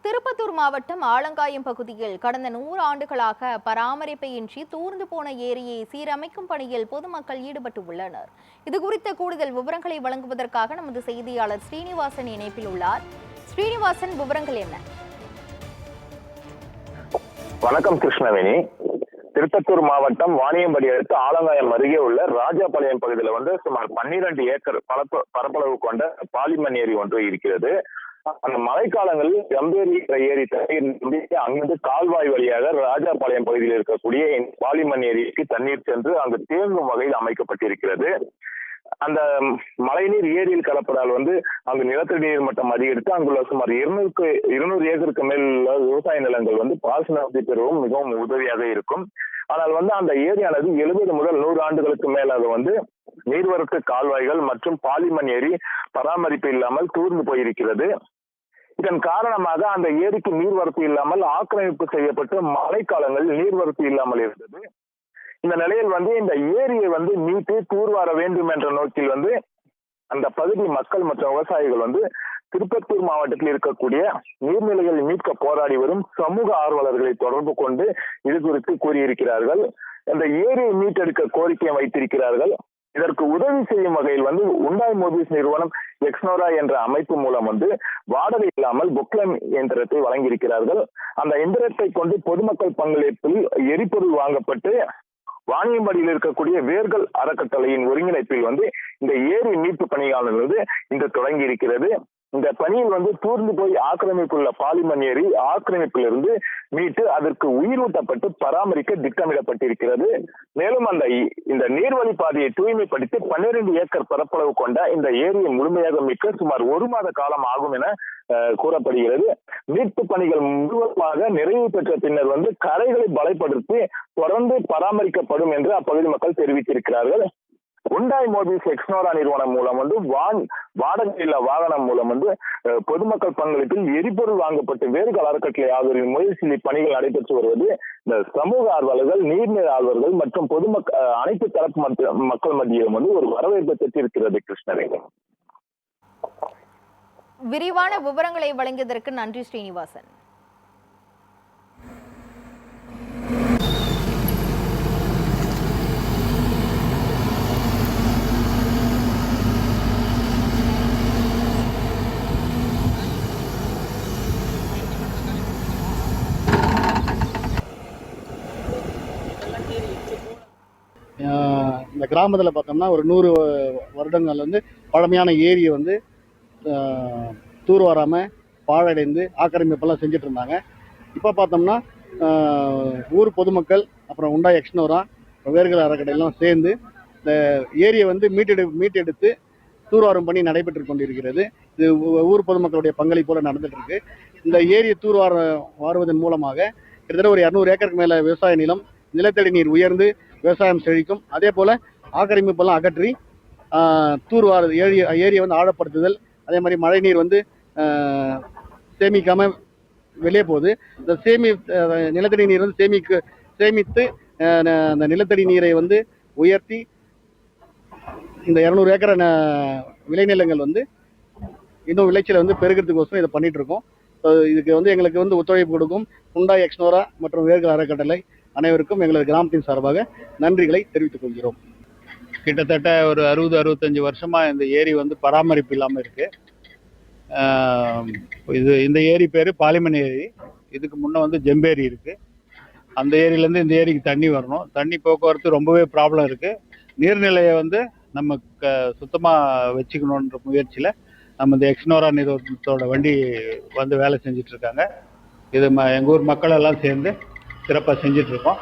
திருப்பத்தூர் மாவட்டம் ஆலங்காயம் பகுதியில் கடந்த 100 ஆண்டுகளாக பராமரிப்பின்றி தூர்ந்து போன ஏரியை சீரமைக்கும் பணியில் பொதுமக்கள் ஈடுபட்டு உள்ளனர். இது குறித்த கூடுதல் விவரங்களை வழங்குவதற்காக நமது செய்தியாளர் ஸ்ரீனிவாசன் இணைப்பில் உள்ளார். ஸ்ரீனிவாசன், விவரங்கள் என்ன? வணக்கம் கிருஷ்ணவேணி. திருப்பத்தூர் மாவட்டம் வாணியம்படி அடுத்து ஆலங்காயம் அருகே உள்ள ராஜாபாளையம் பகுதியில் சுமார் 12 ஏக்கர் பரப்பளவு கொண்ட பாலிமண் ஏரி ஒன்று இருக்கிறது. அந்த மழைக்காலங்களில் ஜம்பேரி ஏரி தண்ணீர் அங்கிருந்து கால்வாய் வழியாக ராஜாபாளையம் பகுதியில் இருக்கக்கூடிய பாலிமண் ஏரிக்கு தண்ணீர் சென்று அங்கு தேங்கும் வகையில் அமைக்கப்பட்டிருக்கிறது. அந்த மழைநீர் ஏரியில் கலப்பதால் அங்கு நிலத்தடி நீர் மட்டம் அதிகரித்து அங்குள்ள சுமார் 200 ஏக்கருக்கு மேல் விவசாய நிலங்கள் பாசன வசதி பெறவும் மிகவும் உதவியாக இருக்கும். ஆனால் அந்த ஏரியானது 70 முதல் 100 ஆண்டுகளுக்கு மேலாக நீர்வரத்து கால்வாய்கள் மற்றும் பாலிமண் ஏரி பராமரிப்பு இல்லாமல் தூர்ந்து போயிருக்கிறது. இதன் காரணமாக அந்த ஏரிக்கு நீர்வரத்து இல்லாமல் ஆக்கிரமிப்பு செய்யப்பட்டு மழைக்காலங்களில் நீர்வரத்து இல்லாமல் இருந்தது. இந்த நிலையில் இந்த ஏரியை மீட்டு தூர்வார வேண்டும் என்ற நோக்கில் அந்த பகுதி மக்கள் மற்றும் விவசாயிகள் திருப்பத்தூர் மாவட்டத்தில் இருக்கக்கூடிய நீர்நிலைகளை மீட்க போராடி வரும் சமூக ஆர்வலர்களை தொடர்பு கொண்டு இது குறித்து கூறியிருக்கிறார்கள். இந்த ஏரியை மீட்டெடுக்க கோரிக்கையை வைத்திருக்கிறார்கள். இதற்கு உதவி செய்யும் வகையில் உண்டாய் மோபிஸ் நிறுவனம் எக்ஸ்னோரா என்ற அமைப்பு மூலம் வாடகை இல்லாமல் பொக்லைன் இயந்திரத்தை வழங்கியிருக்கிறார்கள். அந்த இயந்திரத்தை கொண்டு பொதுமக்கள் பங்களிப்பில் எரிபொருள் வாங்கப்பட்டு வாணியம்படியில் இருக்கக்கூடிய வேர்கள் அறக்கட்டளையின் ஒருங்கிணைப்பில் இந்த ஏரி மீட்பு பணியானது இன்று தொடங்கி இருக்கிறது. இந்த பணியில் தூர்ந்து போய் ஆக்கிரமிப்புள்ள பாலிமண் ஏரி ஆக்கிரமிப்பிலிருந்து மீட்டு அதற்கு உயிரூட்டப்பட்டு பராமரிக்க திட்டமிடப்பட்டிருக்கிறது. மேலும் இந்த நீர்வழி பாதையை தூய்மைப்படுத்தி 12 ஏக்கர் பரப்பளவு கொண்ட இந்த ஏரியை முழுமையாக மீட்க சுமார் 1 மாத காலம் ஆகும் என கூறப்படுகிறது. மீட்பு பணிகள் முழுவதுமாக நிறைவு பெற்ற பின்னர் கரைகளை பலப்படுத்தி தொடர்ந்து பராமரிக்கப்படும் என்று அப்பகுதி மக்கள் தெரிவித்திருக்கிறார்கள். உண்டாய் மோபிஸ் எக்ஸ்னோரா நிறுவனம் மூலம் வாடகை இல்லா வாகனம் மூலம் பொதுமக்கள் பங்களிப்பில் எரிபொருள் வாங்கப்பட்டு வேர்கள் அறக்கட்டளை ஆகியோரின் முயற்சியில் பணிகள் நடைபெற்று வருவது இந்த சமூக ஆர்வலர்கள், நீர்நிலை ஆர்வலர்கள் மற்றும் பொதுமக்கள் அனைத்து தரப்பு மக்கள் மத்தியிலும் ஒரு வரவேற்பை பெற்றிருக்கிறது. கிருஷ்ணவேணி, விரிவான விவரங்களை வழங்கியதற்கு நன்றி ஸ்ரீனிவாசன். இந்த கிராமத்தில் பார்த்தோம்னா ஒரு 100 வருடங்கள் பழமையான ஏரியை தூர்வாராமல் பாழடைந்து ஆக்கிரமிப்பெல்லாம் செஞ்சுட்டு இருந்தாங்க. இப்போ பார்த்தோம்னா ஊர் பொதுமக்கள் அப்புறம் உண்டாய் எக்ஸ்னோரா வேர்கள் அறக்கட்டளைலாம் சேர்ந்து இந்த ஏரியை மீட்டெடுத்து தூர்வாரும் பணி நடைபெற்று கொண்டிருக்கிறது. இது ஊர் பொதுமக்களுடைய பங்களிப்போல் நடந்துட்டு இருக்கு. இந்த ஏரியை தூர்வாருவதன் மூலமாக கிட்டத்தட்ட ஒரு 200 ஏக்கருக்கு மேலே விவசாய நிலம், நிலத்தடி நீர் உயர்ந்து விவசாயம் செழிக்கும். அதே போல் ஆக்கிரமிப்பெல்லாம் அகற்றி ஏரியை ஆழப்படுத்துதல், அதே மாதிரி மழை நீர் சேமிக்காமல் வெளியே போகுது. இந்த நிலத்தடி நீர் சேமித்து அந்த நிலத்தடி நீரை உயர்த்தி இந்த 200 ஏக்கர் விளைநிலங்கள் இன்னும் விளைச்சலை பெருகிறதுக்கோசரம் இதை பண்ணிட்டு இருக்கோம். இதுக்கு எங்களுக்கு ஒத்துழைப்பு கொடுக்கும் உண்டாய் எக்ஸ்னோரா மற்றும் வேர்கள் அறக்கட்டளை அனைவருக்கும் எங்களது கிராமத்தின் சார்பாக நன்றிகளை தெரிவித்துக் கொள்கிறோம். கிட்டத்தட்ட ஒரு 60-65 வருஷமா இந்த ஏரி பராமரிப்பு இல்லாமல் இருக்கு. இந்த ஏரி பேரு பாலிமண் ஏரி. இதுக்கு முன்ன ஜம்பேரி இருக்கு. அந்த ஏரியிலேருந்து இந்த ஏரிக்கு தண்ணி வரணும். தண்ணி போக்குவரத்து ரொம்பவே ப்ராப்ளம் இருக்கு. நீர்நிலையை நம்ம சுத்தமாக வச்சுக்கணுன்ற முயற்சியில் நம்ம இந்த எக்ஸ்னோரா நிறுவனத்தோட வண்டி வேலை செஞ்சுட்டு இருக்காங்க. இது எங்கள் ஊர் மக்கள் எல்லாம் சேர்ந்து சிறப்பாக செஞ்சுட்டு இருக்கோம்.